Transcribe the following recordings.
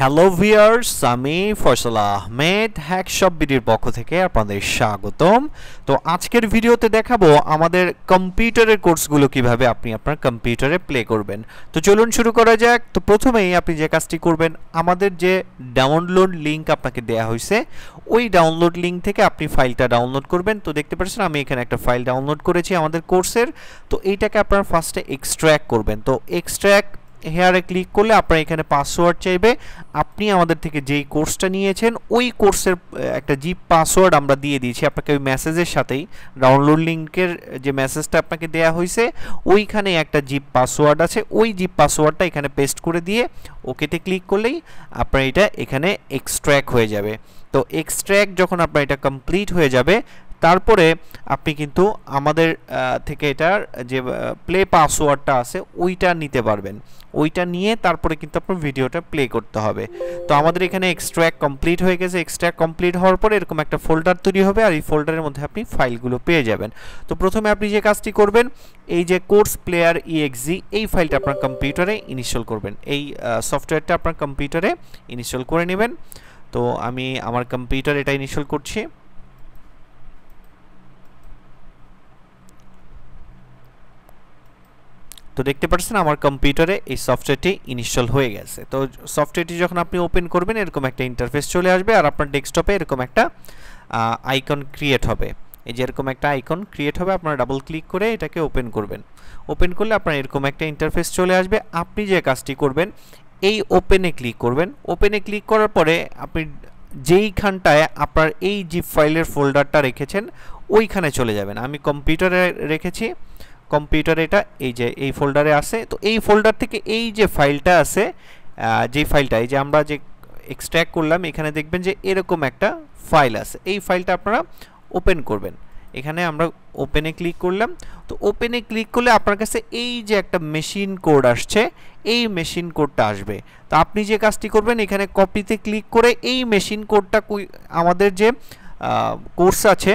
Hello viewers, আমি ফয়সাল আহমেদ হ্যাকশপ বিডির পক্ষ থেকে আপনাদের স্বাগতম। তো আজকের ভিডিওতে দেখাবো আমাদের কম্পিউটারের কোর্সগুলো কিভাবে আপনি আপনার কম্পিউটারে প্লে করবেন। তো চলুন শুরু করা যাক। তো প্রথমেই আপনি যে কাজটি করবেন, আমাদের যে ডাউনলোড লিংক আপনাকে দেয়া হয়েছে ওই ডাউনলোড লিংক থেকে আপনি ফাইলটা ডাউনলোড করবেন। তো দেখতে পাচ্ছেন আমি এখানে একটা ফাইল ডাউনলোড করেছি আমাদের কোর্সের। তো এইটাকে আপনারা ফার্স্টে এক্সট্র্যাক্ট করবেন। তো এক্সট্র্যাক্ট হেয়ারে ক্লিক করলে আপনার এখানে পাসওয়ার্ড চাইবে। আপনি আমাদের থেকে যেই কোর্সটা নিয়েছেন ওই কোর্সের একটা জিপ পাসওয়ার্ড আমরা দিয়ে দিয়েছি আপনাকে ওই মেসেজের সাথেই। ডাউনলোড লিংকের যে মেসেজটা আপনাকে দেয়া হয়েছে ওইখানে একটা জিপ পাসওয়ার্ড আছে, ওই জিপ পাসওয়ার্ডটা এখানে পেস্ট করে দিয়ে ওকেতে ক্লিক করলেই আপনার এটা এখানে এক্সট্র্যাক্ট হয়ে যাবে। তো এক্সট্র্যাক্ট যখন আপনার এটা কমপ্লিট হয়ে যাবে তারপরে আপনি কিন্তু আমাদের থেকে এটার যে প্লে পাসওয়ার্ডটা আছে ওইটা নিতে পারবেন। ওইটা নিয়ে তারপরে কিন্তু আপনার ভিডিওটা প্লে করতে হবে। তো আমাদের এখানে এক্সট্র্যাক্ট কমপ্লিট হয়ে গেছে। এক্সট্র্যাক্ট কমপ্লিট হওয়ার পরে এরকম একটা ফোল্ডার তৈরি হবে আর এই ফোল্ডারের মধ্যে আপনি ফাইলগুলো পেয়ে যাবেন। তো প্রথমে আপনি যে কাজটি করবেন, এই যে কোর্স প্লেয়ার EXE এই ফাইলটা আপনার কম্পিউটারে ইনস্টল করবেন। এই সফটওয়্যারটা আপনার কম্পিউটারে ইনস্টল করে নেবেন। তো আমি আমার কম্পিউটারে এটা ইনস্টল করছি। তো দেখতে পাচ্ছেন আমার কম্পিউটারে এই সফটওয়্যারটি ইনস্টল হয়ে গেছে। তো সফটওয়্যারটি যখন আপনি ওপেন করবেন এরকম একটা ইন্টারফেস চলে আসবে আর আপনার ডেস্কটপে এরকম একটা আইকন ক্রিয়েট হবে। এই যে এরকম একটা আইকন ক্রিয়েট হবে, আপনারা ডাবল ক্লিক করে এটাকে ওপেন করবেন। ওপেন করলে আপনার এরকম একটা ইন্টারফেস চলে আসবে। আপনি যে কাজটি করবেন, এই ওপেনে ক্লিক করবেন। ওপেনে ক্লিক করার পরে আপনি যেইখানটায় আপনার এই জিপ ফাইলের ফোল্ডারটা রেখেছেন ওইখানে চলে যাবেন। আমি কম্পিউটারে রেখেছি, কম্পিউটারে এটা এই যে এই ফোল্ডারে আছে। তো এই ফোল্ডার থেকে এই যে ফাইলটা আছে, যে ফাইলটা এই যে আমরা যে এক্সট্র্যাক্ট করলাম, এখানে দেখবেন যে এরকম একটা ফাইল আছে। এই ফাইলটা আপনারা ওপেন করবেন। এখানে আমরা ওপেনে ক্লিক করলাম। তো ওপেনে ক্লিক করলে আপনার কাছে এই যে একটা মেশিন কোড আসছে, এই মেশিন কোডটা আসবে। তো আপনি যে কাজটি করবেন, এখানে কপিতে ক্লিক করে এই মেশিন কোডটা আমাদের যে কোর্স আছে,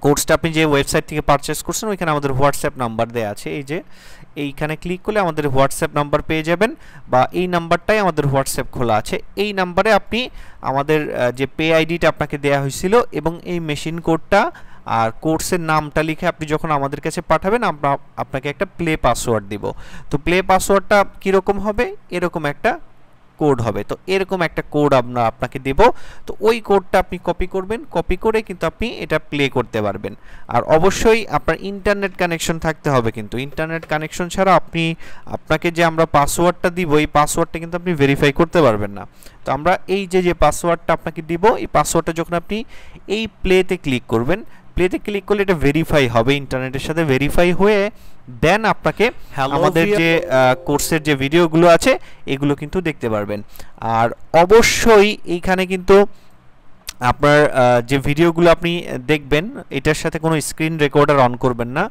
কোর্সটা আপনি যে ওয়েবসাইট থেকে পারচেস করছেন ওইখানে আমাদের হোয়াটসঅ্যাপ নাম্বার দেওয়া আছে। এই যে এইখানে ক্লিক করলে আমাদের হোয়াটসঅ্যাপ নাম্বার পেয়ে যাবেন, বা এই নাম্বারটাই আমাদের হোয়াটসঅ্যাপ খোলা আছে। এই নাম্বারে আপনি আমাদের যে পে আইডিটা আপনাকে দেওয়া হয়েছিল এবং এই মেশিন কোডটা আর কোর্সের নামটা লিখে আপনি যখন আমাদের কাছে পাঠাবেন আমরা আপনাকে একটা প্লে পাসওয়ার্ড দিব। তো প্লে পাসওয়ার্ডটা কীরকম হবে, এরকম একটা কোড হবে। তো এরকম একটা কোড আমরা আপনাকে দেব। তো ওই কোডটা আপনি কপি করবেন, কপি করে কিন্তু আপনি এটা প্লে করতে পারবেন। আর অবশ্যই আপনার ইন্টারনেট কানেকশন থাকতে হবে, কিন্তু ইন্টারনেট কানেকশন ছাড়া আপনাকে যে আমরা পাসওয়ার্ডটা দিব এই পাসওয়ার্ডটা কিন্তু আপনি ভেরিফাই করতে পারবেন না। তো আমরা এই যে পাসওয়ার্ডটা আপনাকে দিব, এই পাসওয়ার্ডটা যখন আপনি এই প্লেতে ক্লিক করবেন, প্লেতে ক্লিক করলে এটা ভেরিফাই হবে, ইন্টারনেটের সাথে ভেরিফাই হয়ে দেন আপনাকে আমাদের যে কোর্সের যে ভিডিওগুলো আছে এগুলো কিন্তু দেখতে পারবেন। আর অবশ্যই এইখানে কিন্তু আপনার যে ভিডিওগুলো আপনি দেখবেন এটার সাথে কোনো স্ক্রিন রেকর্ডার অন করবেন না।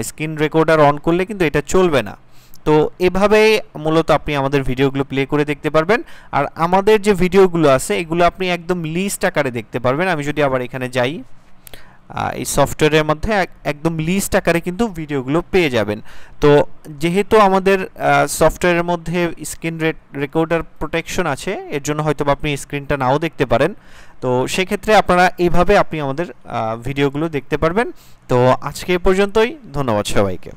স্ক্রিন রেকর্ডার অন করলে কিন্তু এটা চলবে না। তো এভাবে মূলত আপনি আমাদের ভিডিওগুলো প্লে করে দেখতে পারবেন। আর আমাদের যে ভিডিওগুলো আছে এগুলো আপনি একদম লিস্ট আকারে দেখতে পারবেন। আমি যদি আবার এখানে যাই, এই সফটওয়্যারের মধ্যে একদম লিস্ট আকারে কিন্তু ভিডিওগুলো পেয়ে যাবেন। তো যেহেতু আমাদের সফটওয়্যারের মধ্যে স্ক্রিন রেকর্ডার প্রোটেকশন আছে, এর জন্য হয়তো আপনি স্ক্রিনটা নাও দেখতে পারেন। তো সেক্ষেত্রে আপনারা এইভাবে আপনি আমাদের ভিডিওগুলো দেখতে পারবেন। তো আজকে এ পর্যন্তই, ধন্যবাদ সবাইকে।